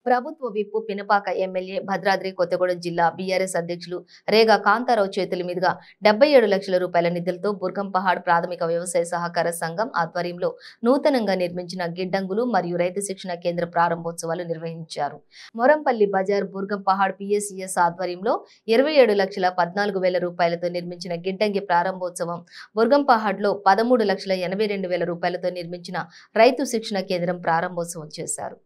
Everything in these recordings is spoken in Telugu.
ప్రభుత్వ విప్పు పినపాక ఎమ్మెల్యే భద్రాద్రి కొత్తగూడెం జిల్లా బీఆర్ఎస్ అధ్యక్షులు రేగా కాంతారావు చేతుల మీదుగా 77 లక్షల రూపాయల నిధులతో బుర్గంపహాడ్ ప్రాథమిక వ్యవసాయ సహకార సంఘం ఆధ్వర్యంలో నూతనంగా నిర్మించిన గిడ్డంగులు మరియు రైతు శిక్షణ కేంద్ర ప్రారంభోత్సవాలు నిర్వహించారు. మొరంపల్లి బజార్ బుర్గంపహాడ్ పిఎస్సిఎస్ ఆధ్వర్యంలో 27,14,000 రూపాయలతో నిర్మించిన గిడ్డంగి ప్రారంభోత్సవం, బుర్గంపహాడ్లో 13,82,000 రూపాయలతో నిర్మించిన రైతు శిక్షణ కేంద్రం ప్రారంభోత్సవం చేశారు.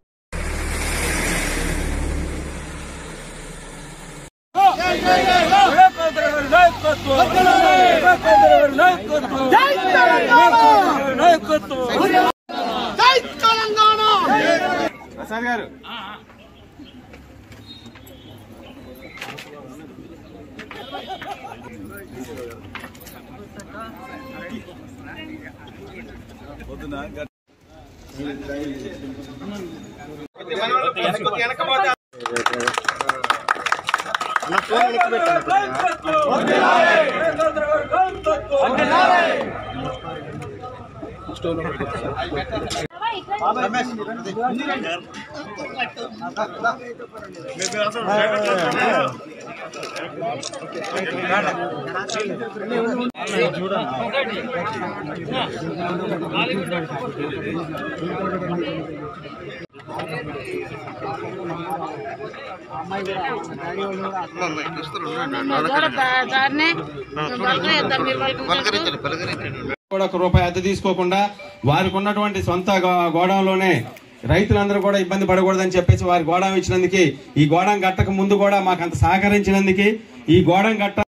కూడా రూపాయి అద్దె తీసుకోకుండా వారికి ఉన్నటువంటి సొంత గోడంలోనే రైతులందరూ కూడా ఇబ్బంది పడకూడదని చెప్పేసి వారి గోడం ఇచ్చినందుకు, ఈ గోడం గట్టక ముందు కూడా మాకు అంత సహకరించినందుకు, ఈ గోడం గట్ట